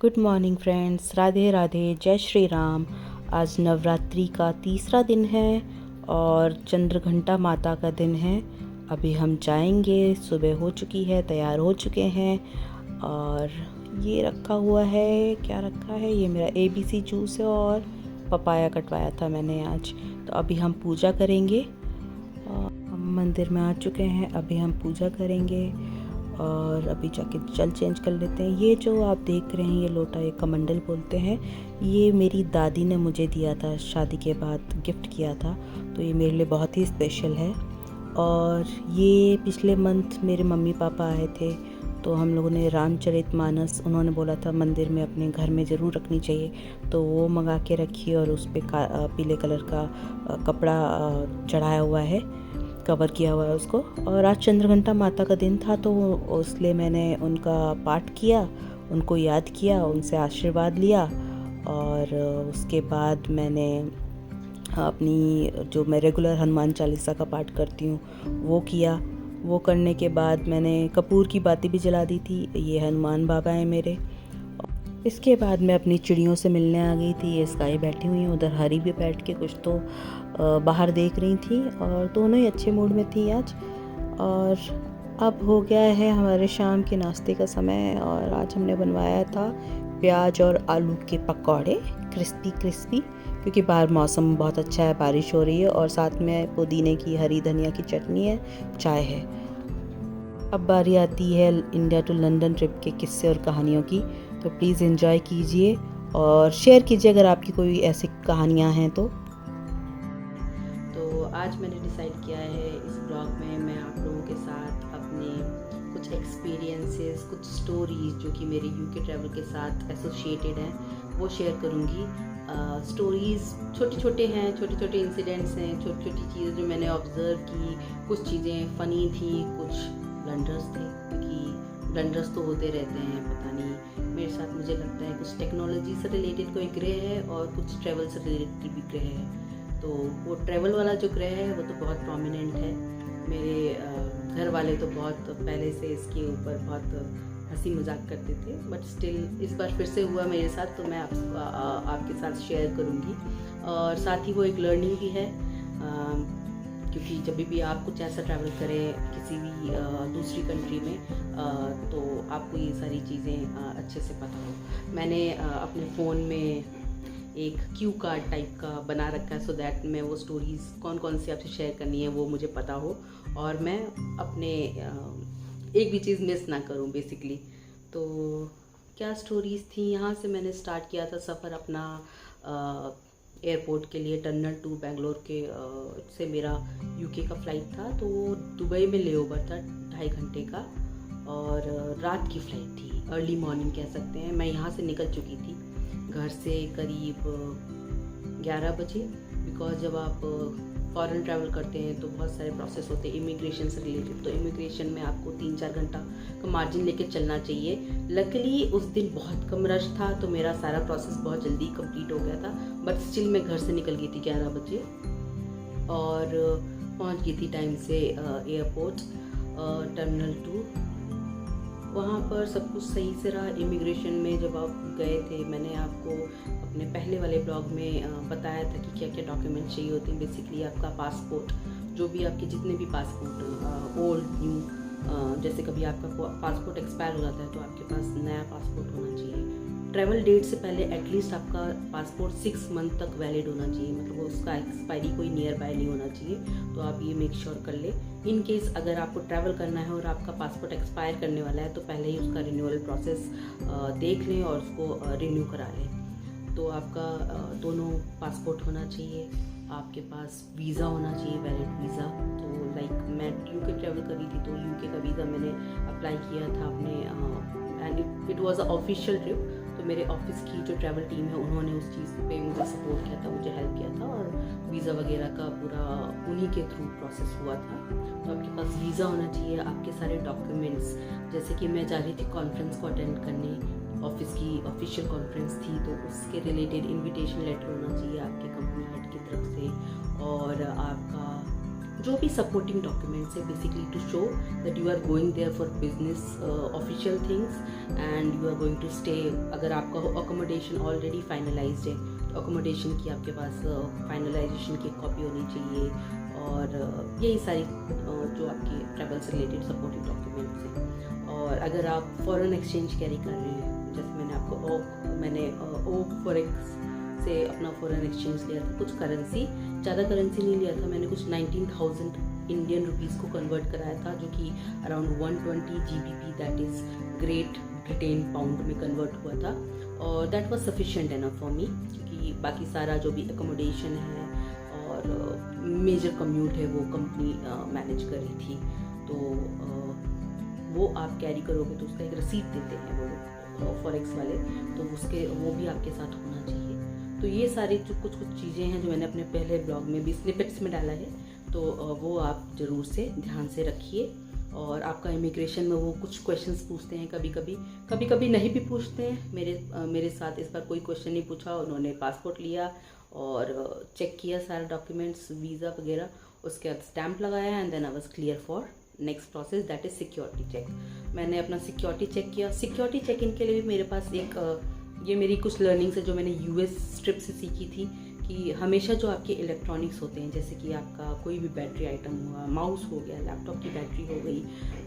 Good morning friends, Radhe Radhe, जय श्री राम। आज नवरात्रि का तीसरा दिन है और चंद्रघंटा माता का दिन है। अभी हम जाएंगे, सुबह हो चुकी है, तैयार हो चुके हैं। और ये रखा हुआ है, क्या रखा है, ये मेरा ABC जूस है और पपाया कटवाया था मैंने आज। तो अभी हम पूजा करेंगे। हम मंदिर में आ चुके हैं, अभी हम पूजा करेंगे और अभी जाके जल चेंज कर लेते हैं। ये जो आप देख रहे हैं, ये लोटा, ये कमंडल बोलते हैं। ये मेरी दादी ने मुझे दिया था, शादी के बाद गिफ्ट किया था, तो ये मेरे लिए बहुत ही स्पेशल है। और ये पिछले मंथ मेरे मम्मी पापा आए थे, तो हम लोगों ने रामचरितमानस, उन्होंने बोला था मंदिर में अपने घर में ज़रूर रखनी चाहिए, तो वो मंगा के रखी और उस पर पीले कलर का कपड़ा चढ़ाया हुआ है, कवर किया हुआ है उसको। और आज चंद्रघंटा माता का दिन था, तो इसलिए मैंने उनका पाठ किया, उनको याद किया, उनसे आशीर्वाद लिया। और उसके बाद मैंने अपनी जो मैं रेगुलर हनुमान चालीसा का पाठ करती हूँ वो किया। वो करने के बाद मैंने कपूर की बाती भी जला दी थी। ये हनुमान बाबा हैं मेरे। इसके बाद मैं अपनी चिड़ियों से मिलने आ गई थी। ये स्काई बैठी हुई हैं, उधर हरी भी बैठ के कुछ तो बाहर देख रही थी और दोनों ही अच्छे मूड में थी आज। और अब हो गया है हमारे शाम के नाश्ते का समय और आज हमने बनवाया था प्याज और आलू के पकौड़े, क्रिस्पी क्रिस्पी, क्योंकि बाहर मौसम बहुत अच्छा है, बारिश हो रही है और साथ में पुदीने की, हरी धनिया की चटनी है, चाय है। अब बारी आती है इंडिया टू लंदन ट्रिप के किस्से और कहानियों की, तो प्लीज़ एंजॉय कीजिए और शेयर कीजिए अगर आपकी कोई ऐसी कहानियाँ हैं तो। आज मैंने डिसाइड किया है इस ब्लॉग में मैं आप लोगों के साथ अपने कुछ एक्सपीरियंसेस, कुछ स्टोरीज जो कि मेरे यूके ट्रैवल के साथ एसोसिएटेड हैं, वो शेयर करूँगी। स्टोरीज़ छोटे छोटे हैं, छोटे छोटे इंसिडेंट्स हैं, छोटी छोटी चीज़ें जो मैंने ऑब्ज़र्व की। कुछ चीज़ें फ़नी थी, कुछ ब्लंडर्स थे, क्योंकि ब्लंडर्स तो होते रहते हैं। पता नहीं मेरे साथ, मुझे लगता है कुछ टेक्नोलॉजी से रिलेटेड कोई ग्रह है और कुछ ट्रैवल से रिलेटेड भी ग्रह है। तो वो ट्रैवल वाला जो ग्रह है वो तो बहुत प्रोमिनेंट है। मेरे घर वाले तो बहुत पहले से इसके ऊपर बहुत हंसी मजाक करते थे, बट स्टिल इस बार फिर से हुआ मेरे साथ, तो मैं आपके साथ शेयर करूँगी। और साथ ही वो एक लर्निंग भी है, क्योंकि जब भी आप कुछ ऐसा ट्रैवल करें किसी भी दूसरी कंट्री में, तो आपको ये सारी चीज़ें अच्छे से पता हो। मैंने अपने फ़ोन में एक क्यू कार्ड टाइप का बना रखा है, सो दैट मैं वो स्टोरीज़ कौन कौन सी आपसे शेयर करनी है वो मुझे पता हो और मैं अपने एक भी चीज़ मिस ना करूं बेसिकली। तो क्या स्टोरीज़ थी, यहाँ से मैंने स्टार्ट किया था सफ़र अपना एयरपोर्ट के लिए, टर्मिनल 2 बेंगलोर के से मेरा यूके का फ़्लाइट था, तो दुबई में लेओवर था 2.5 घंटे का और रात की फ़्लाइट थी, अर्ली मॉर्निंग कह सकते हैं। मैं यहाँ से निकल चुकी थी घर से करीब 11 बजे, बिकॉज जब आप फॉरेन ट्रैवल करते हैं तो बहुत सारे प्रोसेस होते हैं इमिग्रेशन से रिलेटेड, तो इमिग्रेशन में आपको 3-4 घंटा का मार्जिन लेके चलना चाहिए। लकीली उस दिन बहुत कम रश था, तो मेरा सारा प्रोसेस बहुत जल्दी कंप्लीट हो गया था, बट स्टिल मैं घर से निकल गई थी 11 बजे और पहुंच गई थी टाइम से एयरपोर्ट टर्मिनल 2। वहाँ पर सब कुछ सही से रहा। इमिग्रेशन में जब आप गए थे, मैंने आपको अपने पहले वाले ब्लॉग में बताया था कि क्या क्या डॉक्यूमेंट चाहिए होते हैं। बेसिकली आपका पासपोर्ट, जो भी आपके जितने भी पासपोर्ट, ओल्ड न्यू, जैसे कभी आपका पासपोर्ट एक्सपायर हो जाता है तो आपके पास नया पासपोर्ट होना चाहिए। ट्रैवल डेट से पहले एटलीस्ट आपका पासपोर्ट 6 मंथ तक वैलिड होना चाहिए, मतलब उसका एक्सपायरी कोई नियर बाय नहीं होना चाहिए, तो आप ये मेक श्योर कर ले। इन केस अगर आपको ट्रैवल करना है और आपका पासपोर्ट एक्सपायर करने वाला है, तो पहले ही उसका रिन्यूअल प्रोसेस देख लें और उसको रिन्यू करा लें। तो आपका दोनों पासपोर्ट होना चाहिए, आपके पास वीज़ा होना चाहिए, वैलिड वीज़ा। तो लाइक मैं यूके ट्रैवल करी थी, तो यूके का वीज़ा मैंने अप्लाई किया था अपने, and it was a official trip. तो मेरे ऑफिस की जो ट्रैवल टीम है उन्होंने उस चीज़ पे मुझे सपोर्ट किया था, मुझे हेल्प किया था और वीज़ा वगैरह का पूरा उन्हीं के थ्रू प्रोसेस हुआ था। तो आपके पास वीज़ा होना चाहिए, आपके सारे डॉक्यूमेंट्स, जैसे कि मैं जा रही थी कॉन्फ्रेंस को अटेंड करने, ऑफिस की ऑफिशियल कॉन्फ्रेंस थी, तो उसके रिलेटेड इनविटेशन लेटर होना चाहिए आपके कंपनी हेड की तरफ से, और आपका जो भी सपोर्टिंग डॉक्यूमेंट्स है basically to show that you are going there for business official things and you are going to stay. अगर आपका अकोमोडेशन ऑलरेडी फाइनलाइज्ड है तो अकोमोडेशन की आपके पास फाइनलाइजेशन की कॉपी होनी चाहिए, और यही सारी जो आपके ट्रैवल से रिलेटेड सपोर्टिंग डॉक्यूमेंट्स हैं। और अगर आप फॉरेन एक्सचेंज कैरी कर रहे हैं, जैसे मैंने ओक फॉरेक्स से अपना फॉरेन एक्सचेंज लिया था, कुछ करेंसी, ज़्यादा करेंसी नहीं लिया था मैंने, कुछ 19,000 इंडियन रुपीज़ को कन्वर्ट कराया था, जो कि around 120 GBP that is great Britain pound में कन्वर्ट हुआ था। और that was sufficient enough for me, क्योंकि बाकी सारा जो भी एकोमोडेशन है और मेजर कम्यूट है वो कंपनी मैनेज कर रही थी। तो वो आप कैरी करोगे तो उसका एक रसीद देते हैं वो लोग फॉरेक्स वाले, तो वो भी आपके साथ होना चाहिए। तो ये सारी जो कुछ चीज़ें हैं जो मैंने अपने पहले ब्लॉग में भी स्निपेट्स में डाला है, तो वो आप ज़रूर से ध्यान से रखिए। और आपका इमिग्रेशन में वो कुछ क्वेश्चंस पूछते हैं, कभी कभी नहीं भी पूछते हैं। मेरे साथ इस बार कोई क्वेश्चन नहीं पूछा, उन्होंने पासपोर्ट लिया और चेक किया सारे डॉक्यूमेंट्स, वीज़ा वगैरह, उसके बाद स्टैंप लगाया and then I was clear for next process that is security check. मैंने अपना सिक्योरिटी चेक किया। सिक्योरिटी चेक इन के लिए भी मेरे पास ये मेरी कुछ लर्निंग्स है जो मैंने US ट्रिप से सीखी थी, कि हमेशा जो आपके इलेक्ट्रॉनिक्स होते हैं, जैसे कि आपका कोई भी बैटरी आइटम हुआ, माउस हो गया, लैपटॉप की बैटरी हो गई,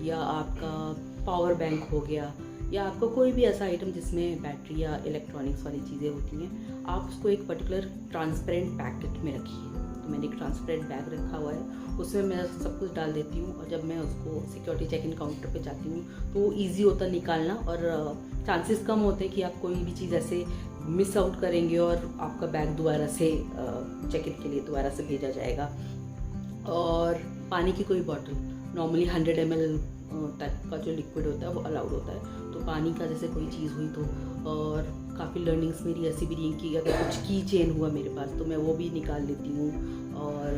या आपका पावर बैंक हो गया, या आपका कोई भी ऐसा आइटम जिसमें बैटरी या इलेक्ट्रॉनिक्स वाली चीज़ें होती हैं, आप उसको एक पर्टिकुलर ट्रांसपेरेंट पैकेट में रखिए। तो मैंने एक ट्रांसपेरेंट बैग रखा हुआ है, उसमें मैं सब कुछ डाल देती हूँ, और जब मैं उसको सिक्योरिटी चेक इन काउंटर पे जाती हूँ तो ईजी होता निकालना, और चांसेस कम होते हैं कि आप कोई भी चीज़ ऐसे मिस आउट करेंगे और आपका बैग दोबारा से चेक इन के लिए दोबारा से भेजा जाएगा। और पानी की कोई बॉटल, नॉर्मली 100 ml तक का जो लिक्विड होता है वो अलाउड होता है, तो पानी का जैसे कोई चीज़ हुई तो। और काफ़ी लर्निंग्स मेरी ऐसी भी रही कि अगर कुछ की चेन हुआ मेरे पास तो मैं वो भी निकाल लेती हूँ, और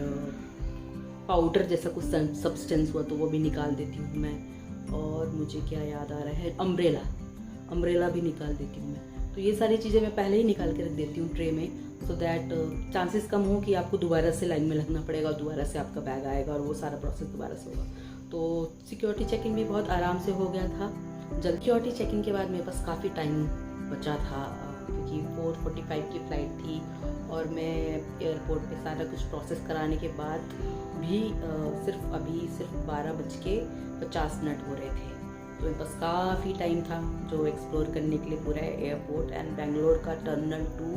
पाउडर जैसा कुछ सब्सटेंस हुआ तो वो भी निकाल देती हूँ मैं। और मुझे क्या याद आ रहा है, अम्ब्रेला भी निकाल देती हूँ मैं। तो ये सारी चीज़ें मैं पहले ही निकाल के रख देती हूँ ट्रे में, सो दैट चांसेस कम हो कि आपको दोबारा से लाइन में लगना पड़ेगा और दोबारा से आपका बैग आएगा और वो सारा प्रोसेस दोबारा से होगा। तो सिक्योरिटी चेकिंग भी बहुत आराम से हो गया था। जब सिक्योरिटी चेकिंग के बाद मेरे पास काफ़ी टाइम बचा था, क्योंकि 4:45 की फ़्लाइट थी, और मैं एयरपोर्ट पे सारा कुछ प्रोसेस कराने के बाद भी सिर्फ 12:50 हो रहे थे। तो मेरे पास काफ़ी टाइम था जो एक्सप्लोर करने के लिए पूरा एयरपोर्ट। एंड बेंगलोर का terminal 2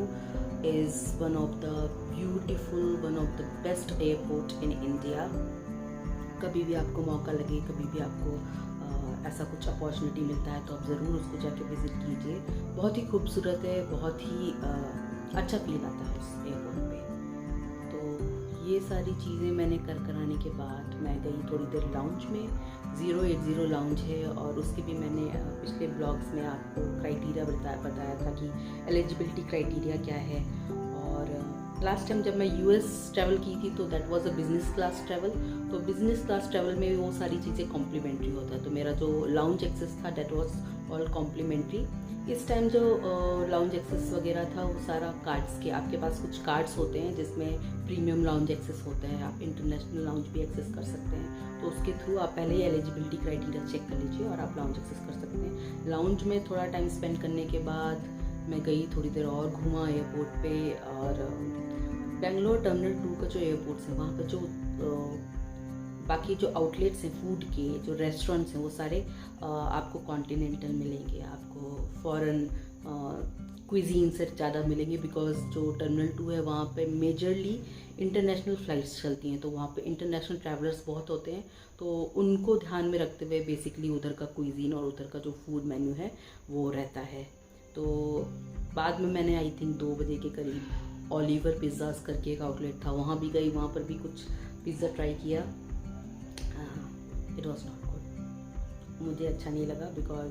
is one of the best airport in India. कभी भी आपको मौका लगे, कभी भी आपको ऐसा कुछ अपॉर्चुनिटी मिलता है तो आप ज़रूर उसको जाके विज़िट कीजिए। बहुत ही खूबसूरत है, बहुत ही अच्छा फील आता है उस एयरपोर्ट पे। तो ये सारी चीज़ें मैंने कराने के बाद मैं गई थोड़ी देर लाउंज में। 080 लाउंज है, और उसके भी मैंने पिछले ब्लॉग्स में आपको क्राइटेरिया बताया था कि एलिजिबिलिटी क्राइटेरिया क्या है। और लास्ट टाइम जब मैं US ट्रैवल की थी तो that was a business class travel. तो बिज़नेस क्लास ट्रैवल में वो सारी चीज़ें कॉम्प्लीमेंट्री होता है, तो मेरा जो लाउंज एक्सेस था दैट वाज ऑल कॉम्प्लीमेंट्री। इस टाइम जो लाउंज एक्सेस वगैरह था वो सारा कार्ड्स के, आपके पास कुछ कार्ड्स होते हैं जिसमें प्रीमियम लाउंज एक्सेस होता है, आप इंटरनेशनल लाउंज भी एक्सेस कर सकते हैं। तो उसके थ्रू आप पहले ही एलिजिबिलिटी क्राइटेरिया चेक कर लीजिए और आप लाउंज एक्सेस कर सकते हैं। लाउंज में थोड़ा टाइम स्पेंड करने के बाद मैं गई, थोड़ी देर और घूमा एयरपोर्ट पे। और बेंगलोर टर्मिनल 2 का जो एयरपोर्ट है वहाँ पर जो बाकी जो आउटलेट्स हैं फूड के, जो रेस्टोरेंट्स हैं वो सारे आपको कॉन्टिनेंटल मिलेंगे, आपको फॉरेन क्विजीन से ज़्यादा मिलेंगे, बिकॉज जो टर्मिनल 2 है वहाँ पे मेजरली इंटरनेशनल फ़्लाइट्स चलती हैं, तो वहाँ पे इंटरनेशनल ट्रैवलर्स बहुत होते हैं। तो उनको ध्यान में रखते हुए बेसिकली उधर का क्विजीन और उधर का जो फूड मेन्यू है वो रहता है। तो बाद में मैंने आई थिंक 2 बजे के करीब ओलिवर पिज़्ज़ास करके एक आउटलेट था, वहाँ भी गई, वहाँ पर भी कुछ पिज़्ज़ा ट्राई किया। इट वॉज नॉट गुड, मुझे अच्छा नहीं लगा, बिकॉज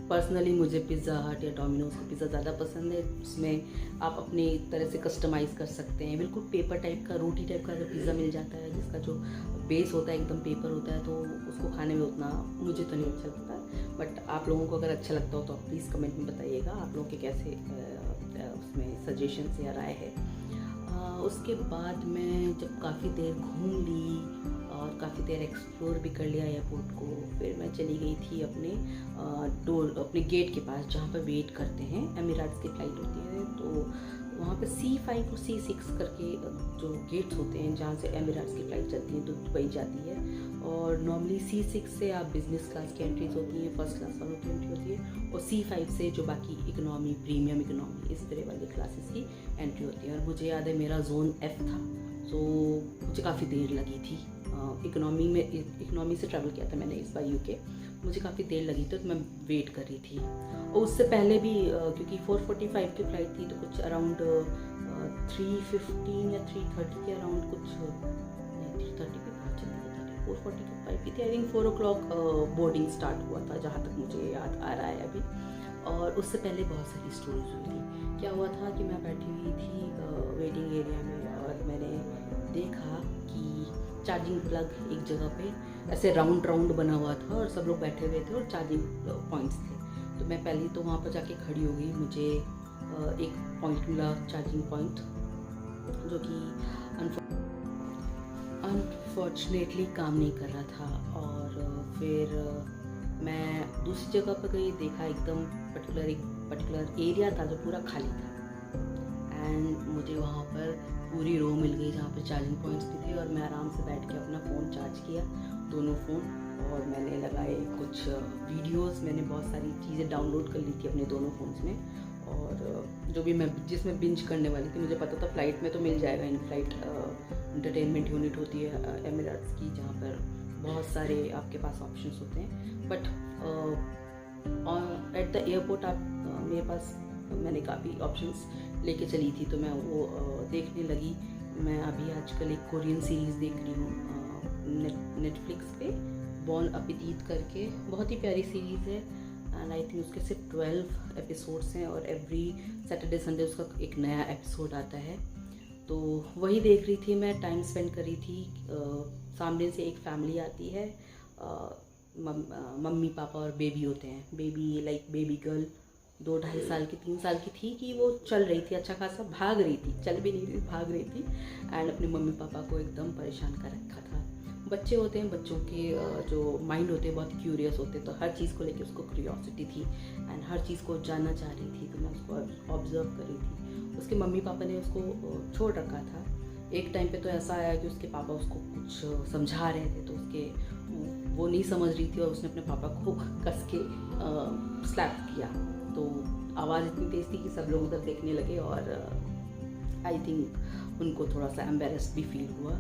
पर्सनली मुझे पिज़्ज़ा हट या डोमिनोज़ का पिज़्ज़ा ज़्यादा पसंद है। उसमें आप अपनी तरह से कस्टमाइज़ कर सकते हैं, बिल्कुल पेपर टाइप का, रोटी टाइप का अगर पिज़्ज़ा मिल जाता है जिसका जो बेस होता है एकदम पेपर होता है, तो उसको खाने में उतना मुझे तो नहीं अच्छा लगता। बट आप लोगों को अगर अच्छा लगता हो तो आप प्लीज़ कमेंट में बताइएगा आप लोगों के कैसे उसमें सजेशंस या राय है। उसके बाद मैं जब काफ़ी देर घूम ली और काफ़ी देर एक्सप्लोर भी कर लिया एयरपोर्ट को, फिर मैं चली गई थी अपने गेट के पास जहाँ पर वेट करते हैं, एमिरेट्स की फ़्लाइट होती है। तो वहाँ पे C5 और C6 करके जो गेट्स होते हैं जहाँ से एमिरेट्स की फ़्लाइट चलती है तो दुबई जाती है। और नॉर्मली C6 से आप बिज़नेस क्लास की एंट्रीज होती हैं, फर्स्ट क्लास वालों की एंट्री होती है, और C5 से जो बाकी इकोनॉमी, प्रीमियम इकोनॉमी, इस तरह वाली क्लासेस की एंट्री होती है। और मुझे याद है मेरा जोन F था, तो मुझे काफ़ी देर लगी थी। इकोनॉमी से ट्रैवल किया था मैंने इस बार UK, मुझे काफ़ी देर लगी तो मैं वेट कर रही थी। और उससे पहले भी क्योंकि 4:45 की फ़्लाइट थी तो कुछ अराउंड 3:15 या 3:30 के अराउंड, कुछ 3:30 पे पहुँच चली थी, 4:45 की थी। I think 4 o'clock boarding start हुआ था, जहाँ तक मुझे याद आ रहा है अभी। और उससे पहले बहुत सारी स्टोरीज हुई थी। क्या हुआ था कि मैं बैठी हुई थी वेटिंग एरिया में और मैंने देखा कि चार्जिंग प्लग एक जगह पे ऐसे राउंड बना हुआ था और सब लोग बैठे हुए थे और चार्जिंग पॉइंट्स थे। तो मैं पहले तो वहाँ पर जाके खड़ी हो गई। मुझे एक पॉइंट मिला, चार्जिंग पॉइंट, जो कि अनफॉर्चुनेटली काम नहीं कर रहा था। और फिर मैं दूसरी जगह पर गई, देखा एकदम एक पर्टिकुलर एरिया था जो पूरा खाली था, एंड मुझे वहाँ पर पूरी रो मिल गई जहाँ पे चार्जिंग पॉइंट्स भी थे। और मैं आराम से बैठ के अपना फ़ोन चार्ज किया, दोनों फ़ोन, और मैंने लगाए कुछ वीडियोस। मैंने बहुत सारी चीज़ें डाउनलोड कर ली थी अपने दोनों फ़ोन्स में, और जो भी मैं जिसमें बिंज करने वाली थी, मुझे पता था फ़्लाइट में तो मिल जाएगा। इन फ्लाइट एंटरटेनमेंट यूनिट होती है एमिरेट्स की, जहाँ पर बहुत सारे आपके पास ऑप्शंस होते हैं। बट एट द एयरपोर्ट मेरे पास मैंने काफ़ी ऑप्शंस लेके चली थी, तो मैं वो देखने लगी। मैं अभी आजकल एक कोरियन सीरीज़ देख रही हूँ नेटफ्लिक्स पे, बॉन अपीतीत करके, बहुत ही प्यारी सीरीज़ है। एंड आई थिंक उसके सिर्फ 12 एपिसोड्स हैं और एवरी सैटरडे संडे उसका एक नया एपिसोड आता है। तो वही देख रही थी मैं, टाइम स्पेंड कर रही थी। सामने से एक फैमिली आती है, मम्मी पापा और बेबी होते हैं। बेबी गर्ल 2-2.5 साल की, 3 साल की थी कि वो चल रही थी, अच्छा खासा भाग रही थी, चल भी नहीं रही, भाग रही थी। एंड अपने मम्मी पापा को एकदम परेशान कर रखा था। बच्चे होते हैं, बच्चों के जो माइंड होते हैं बहुत क्यूरियस होते हैं, तो हर चीज़ को लेके उसको क्यूरियोसिटी थी एंड हर चीज़ को जानना चाह रही थी। तो मैं उसको ऑब्जर्व कर रही थी। उसके मम्मी पापा ने उसको छोड़ रखा था। एक टाइम पे तो ऐसा आया कि उसके पापा उसको कुछ समझा रहे थे, तो वो नहीं समझ रही थी और उसने अपने पापा को कस के स्लैप किया। तो आवाज़ इतनी तेज़ थी कि सब लोग उधर देखने लगे और आई थिंक उनको थोड़ा सा एम्बेरस्ड भी फील हुआ।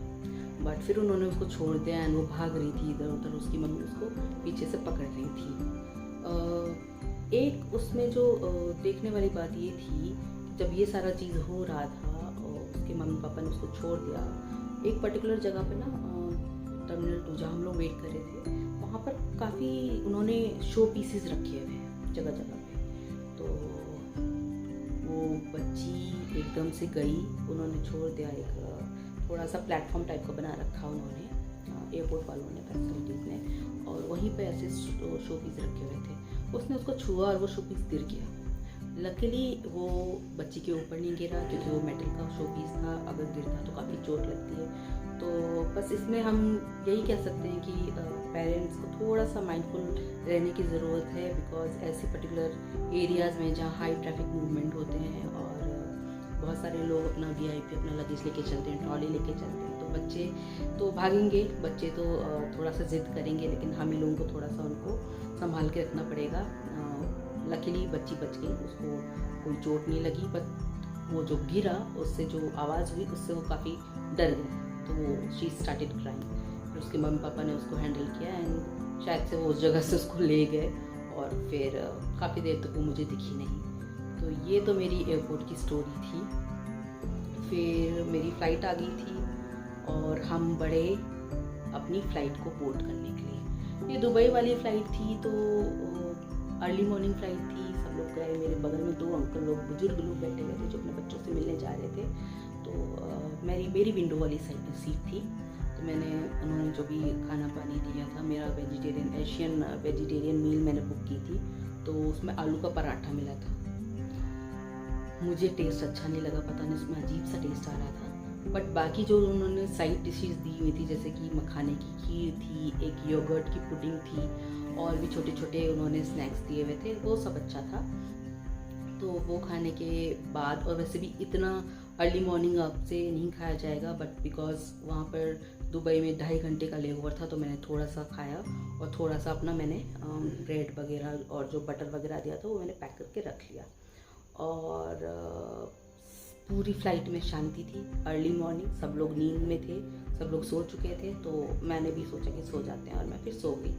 बट फिर उन्होंने उसको छोड़ दिया एंड वो भाग रही थी इधर उधर। उसकी मम्मी उसको पीछे से पकड़ रही थी। एक उसमें जो देखने वाली बात ये थी, जब ये सारा चीज़ हो रहा था और उसके मम्मी पापा ने उसको छोड़ दिया, एक पर्टिकुलर जगह पे ना, टर्मिनल 2 जहाँ हम लोग वेट कर रहे थे, वहाँ पर काफ़ी उन्होंने शो पीसेस रखे हुए हैं जगह जगह पे। तो वो बच्ची एकदम से गई, उन्होंने छोड़ दिया। एक थोड़ा सा प्लेटफॉर्म टाइप का बना रखा उन्होंने, एयरपोर्ट वालों ने, फैसिलिटीज़ ने, और वहीं पे ऐसे शो पीस रखे हुए थे। उसने उसको छुआ और वो शो पीस गिर गया। लकीली वो बच्ची के ऊपर नहीं गिरा क्योंकि वो मेटल का शो पीस था, अगर गिरता तो काफ़ी चोट लगती है। तो बस इसमें हम यही कह सकते हैं कि पेरेंट्स को थोड़ा सा माइंडफुल रहने की ज़रूरत है, बिकॉज ऐसे पर्टिकुलर एरियाज़ में जहाँ हाई ट्रैफिक मूवमेंट होते हैं और बहुत सारे लोग अपना VIP अपना लगेज लेके चलते हैं, ट्रॉली लेके चलते हैं, तो बच्चे तो भागेंगे, बच्चे तो थोड़ा सा ज़िद करेंगे, लेकिन हम ही लोगों को थोड़ा सा उनको संभाल के रखना पड़ेगा। लकीली बच्ची बच गई, उसको कोई चोट नहीं लगी, बट वो जो गिरा उससे जो आवाज़ हुई उससे वो काफ़ी डर गई, तो वो शी स्टार्टेड क्राइंग। फिर उसके मम्मी पापा ने उसको हैंडल किया एंड शायद से वो उस जगह से उसको ले गए और फिर काफ़ी देर तक वो मुझे दिखी नहीं। तो ये तो मेरी एयरपोर्ट की स्टोरी थी। फिर मेरी फ़्लाइट आ गई थी और हम बढ़े अपनी फ़्लाइट को बोर्ड करने के लिए। ये दुबई वाली फ़्लाइट थी, तो अर्ली मॉर्निंग फ़्लाइट थी। सब लोग गए, मेरे बगल में 2 अंकल लोग, बुजुर्ग लोग बैठे हुए थे जो अपने बच्चों से मिलने जा रहे थे। तो मेरी विंडो वाली सीट थी। तो उन्होंने जो भी खाना पानी दिया था, मेरा एशियन वेजिटेरियन मील मैंने बुक की थी, तो उसमें आलू का पराठा मिला था। मुझे टेस्ट अच्छा नहीं लगा, पता नहीं उसमें अजीब सा टेस्ट आ रहा था। बट बाकी जो उन्होंने साइड डिशेस दी हुई थी, जैसे कि मखाने की खीर थी, एक योगर्ट की पुडिंग थी, और भी छोटे छोटे उन्होंने स्नैक्स दिए हुए थे, वो सब अच्छा था। तो वो खाने के बाद, और वैसे भी इतना अर्ली मॉर्निंग आपसे नहीं खाया जाएगा, बट बिकॉज वहाँ पर दुबई में 2.5 घंटे का लेओवर था, तो मैंने थोड़ा सा खाया, और थोड़ा सा अपना मैंने ब्रेड वगैरह और जो बटर वगैरह दिया था वो मैंने पैक करके रख लिया। और पूरी फ़्लाइट में शांति थी, अर्ली मॉर्निंग, सब लोग नींद में थे, सब लोग सो चुके थे, तो मैंने भी सोचा कि सो जाते हैं, और मैं फिर सो गई।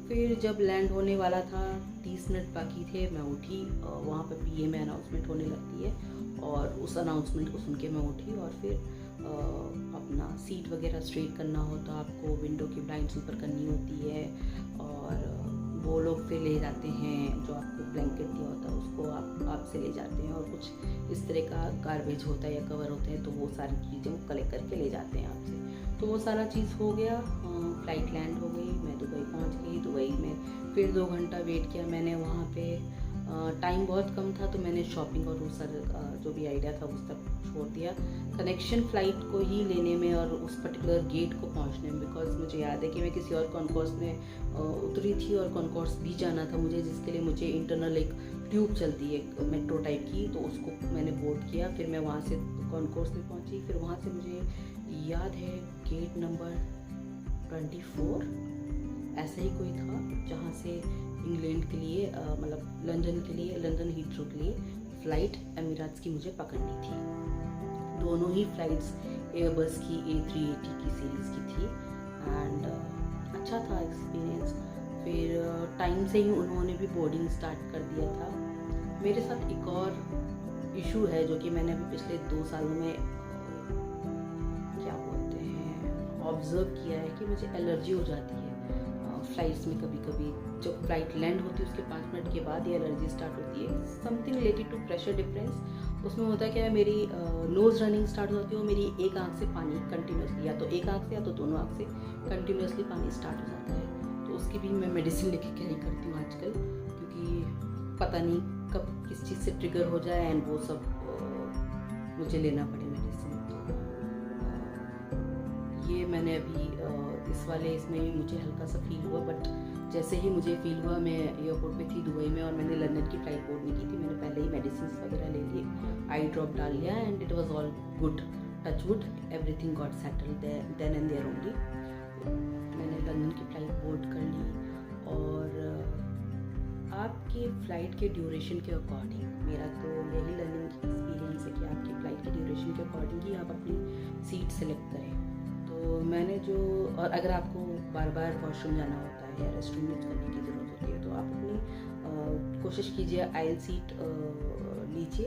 फिर जब लैंड होने वाला था, 30 मिनट बाकी थे, मैं उठी, वहाँ पर पीए में अनाउंसमेंट होने लगती है, और उस अनाउंसमेंट को सुन के मैं उठी, और फिर अपना सीट वगैरह स्ट्रेट करना होता, आपको विंडो की ब्लाइंड्स ऊपर करनी होती है, और वो लोग फिर ले जाते हैं, जो आपको ब्लैंकेट दिया होता है उसको आपसे ले जाते हैं, और कुछ इस तरह का गार्बेज होता है या कवर होते हैं, तो वो सारी चीज़ें वो कलेक्ट करके ले जाते हैं आपसे। तो वो सारा चीज़ हो गया, फ़्लाइट लैंड हो गई, मैं दुबई पहुंच गई। दुबई में फिर 2 घंटा वेट किया मैंने वहाँ पे। टाइम बहुत कम था, तो मैंने शॉपिंग और वो सारा जो भी आइडिया था उस तक छोड़ दिया, कनेक्शन फ़्लाइट को ही लेने में और उस पर्टिकुलर गेट को पहुँचने में। बिकॉज मुझे याद है कि मैं किसी और कॉन्कोर्स में उतरी थी, और कॉन्कोर्स भी जाना था मुझे, जिसके लिए मुझे इंटरनल एक ट्यूब चलती है मेट्रो टाइप की, तो उसको मैंने बोर्ड किया। फिर मैं वहाँ से कॉन्कोर्स में पहुँची, फिर वहाँ से मुझे याद है गेट नंबर 24 ऐसा ही कोई था, जहाँ से इंग्लैंड के लिए मतलब लंदन के लिए, लंदन हीथ्रो के लिए फ़्लाइट एमिरेट्स की मुझे पकड़नी थी। दोनों ही फ़्लाइट्स एयरबस की A380 की सीरीज़ की थी, एंड अच्छा था एक्सपीरियंस। फिर टाइम से ही उन्होंने भी बोर्डिंग स्टार्ट कर दिया था। मेरे साथ एक और इशू है जो कि मैंने अभी पिछले 2 सालों में क्या बोलते हैं ऑब्ज़र्व किया है, कि मुझे एलर्जी हो जाती है फ़्लाइट्स में। कभी कभी जब फ़्लाइट लैंड होती है उसके 5 मिनट के बाद ये एलर्जी स्टार्ट होती है, something related to pressure difference. उसमें होता है क्या है, मेरी नोज़ रनिंग स्टार्ट हो जाती है, और मेरी एक आंख से पानी कंटिन्यूसली, या तो एक आंख से या तो दोनों आंख से कंटिन्यूसली पानी स्टार्ट हो जाता है। तो उसकी भी मैं मेडिसिन लेके कैरी करती हूँ आजकल, क्योंकि पता नहीं कब किस चीज़ से ट्रिगर हो जाए एंड वो सब मुझे लेना पड़े मेडिसिन। तो ये मैंने अभी इसमें भी मुझे हल्का सा फील हुआ, बट जैसे ही मुझे फील हुआ, मैं एयरपोर्ट पे थी दुबई में, और मैंने लंदन की फ़्लाइट बोर्ड नहीं की थी, मैंने पहले ही मेडिसिन वगैरह ले लिए, आई ड्रॉप डाल लिया, and it was all good, touch wood, everything got settled then and there only. मैंने लंदन की फ़्लाइट बोर्ड कर ली, और आपकी फ़्लाइट के ड्यूरेशन के अकॉर्डिंग, मेरा तो यही लर्निंग एक्सपीरियंस है कि आपकी फ़्लाइट के ड्यूरेशन के अकॉर्डिंग ही आप अपनी सीट सेलेक्ट करें। तो मैंने जो, और अगर आपको बार बार वॉशरूम जाना होता है या रेस्टरूम यूज करने की ज़रूरत होती है, तो आप अपनी कोशिश कीजिए आइल सीट लीजिए,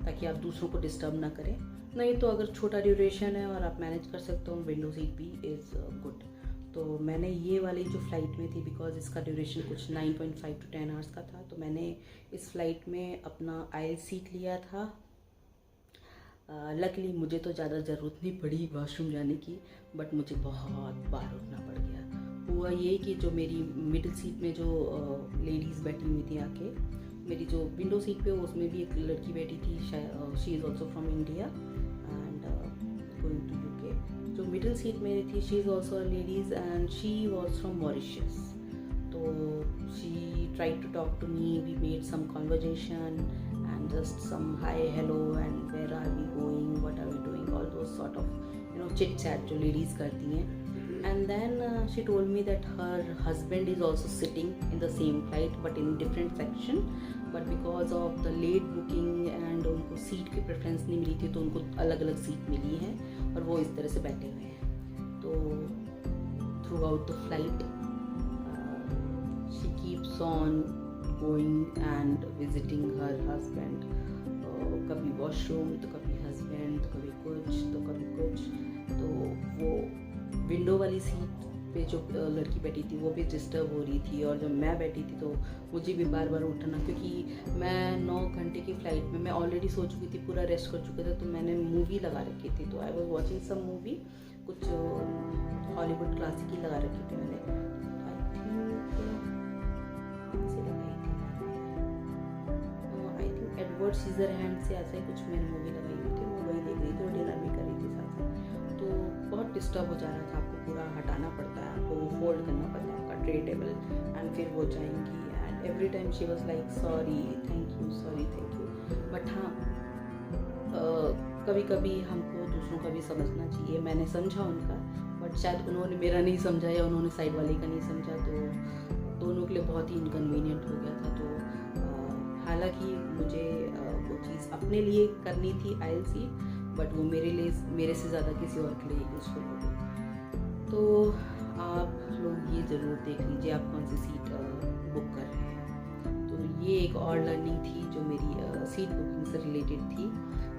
ताकि आप दूसरों को डिस्टर्ब ना करें। नहीं तो अगर छोटा ड्यूरेशन है और आप मैनेज कर सकते हो, विंडो सीट भी इज़ गुड। तो मैंने ये वाली जो फ़्लाइट में थी, बिकॉज इसका ड्यूरेशन कुछ 9.5 to 10 आवर्स का था, तो मैंने इस फ़्लाइट में अपना आइल सीट लिया था। लकीली मुझे तो ज़्यादा ज़रूरत नहीं पड़ी वॉशरूम जाने की, बट मुझे बहुत बार उठना पड़ गया। हुआ ये कि जो मेरी मिडिल सीट में जो लेडीज़ बैठी हुई थी आके, मेरी जो विंडो सीट पे उसमें भी एक लड़की बैठी थी, she is also from India and going to UK। जो मिडिल सीट मेरी थी, she is also ladies and she was from Mauritius. तो she tried to talk to me, we made some conversation and just some hi, hello, and where are we going, what are we doing, all those sort of chit chat जो ladies करती हैं। And then she told me that her husband is also sitting in the same flight but in different section, but because of the late booking and उनको seat की preference नहीं मिली थी, तो उनको अलग अलग सीट मिली है और वो इस तरह से बैठे हुए हैं। तो through out the flight she keeps on going and visiting her husband, कभी वॉशरूम तो कभी हस्बैंड, तो कभी कुछ तो कभी कुछ। तो वो विंडो वाली सीट पे जो लड़की बैठी थी वो भी डिस्टर्ब हो रही थी, और जब मैं बैठी थी तो मुझे भी बार बार उठना, क्योंकि मैं 9 घंटे की फ़्लाइट में मैं ऑलरेडी सो चुकी थी, पूरा रेस्ट कर चुके थे, तो मैंने मूवी लगा रखी थी। तो I was watching some movie, कुछ हॉलीवुड क्लासिक ही लगा रखी थी मैंने, एडवर्ड सीजरहैंड से ऐसा ही कुछ मैंने मूवी लगाई हुई थी, मैं वही देख रही थी और डिनर भी कर रही थी साथ साथ। बहुत डिस्टर्ब हो जा रहा था, आपको पूरा हटाना पड़ता है, आपको फोल्ड करना पड़ता है आपका ट्रे टेबल, एंड फिर वो जाएंगी, and every time she was like sorry thank you sorry thank you. But हाँ, कभी कभी हमको दूसरों का भी समझना चाहिए। मैंने समझा उनका, बट शायद उन्होंने मेरा नहीं समझा या उन्होंने साइड वाले का नहीं समझा, तो दोनों के लिए बहुत ही इनकन्वीनियंट हो गया था। तो हालांकि मुझे वो चीज़ अपने लिए करनी थी आयल सी, बट वो मेरे से ज़्यादा किसी और के लिए यूज़फुल हो गई। तो आप लोग ये ज़रूर देख लीजिए आप कौन सी सीट बुक कर रहे हैं। तो ये एक और लर्निंग थी जो मेरी सीट बुकिंग से रिलेटेड थी।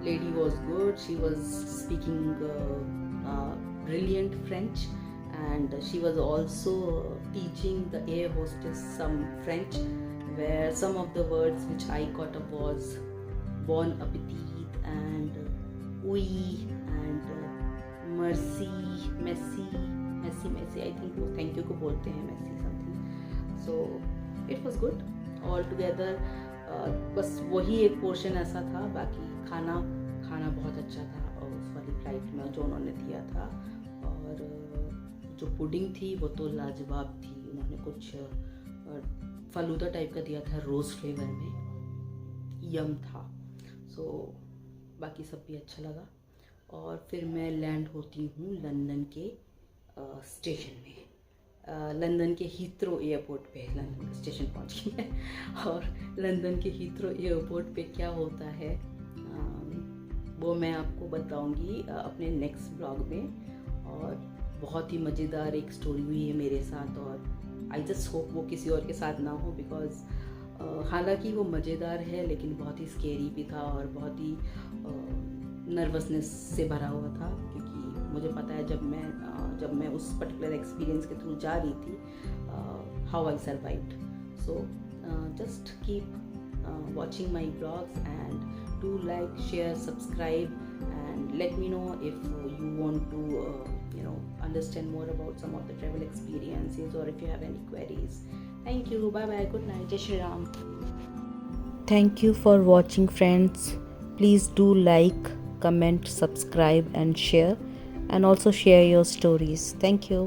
Lady was good. She was speaking brilliant French, and she was also teaching the air hostess some French, where some of the words which I caught up was bon appetit and oui and merci, merci. I think वो thank you को बोलते हैं, merci something. So it was good all together. बस वही एक portion ऐसा था, बाकी खाना बहुत अच्छा था और उस वाली फ्लाइट में जो उन्होंने दिया था। और जो पुडिंग थी वो तो लाजवाब थी। उन्होंने कुछ फलूदा टाइप का दिया था रोज़ फ्लेवर में, यम था। सो बाकी सब भी अच्छा लगा। और फिर मैं लैंड होती हूँ लंदन के स्टेशन में, लंदन के हीथ्रो एयरपोर्ट पे। लंदन स्टेशन पहुँच गई है, और लंदन के हीथ्रो एयरपोर्ट पे क्या होता है वो मैं आपको बताऊंगी अपने नेक्स्ट ब्लॉग में। और बहुत ही मज़ेदार एक स्टोरी हुई है मेरे साथ, और आई जस्ट होप वो किसी और के साथ ना हो, बिकॉज़ हालांकि वो मज़ेदार है लेकिन बहुत ही स्केरी भी था और बहुत ही नर्वसनेस से भरा हुआ था। क्योंकि मुझे पता है जब मैं उस पर्टिकुलर एक्सपीरियंस के थ्रू जा रही थी, how I survived. So just keep watching my vlogs, and do like, share, subscribe, and let me know if you want to understand more about some of the travel experiences, or if you have any queries. Thank you. Bye bye. Good night. Jai Shri Ram. Thank you for watching, friends. Please do like, comment, subscribe and share, and also share your stories. Thank you.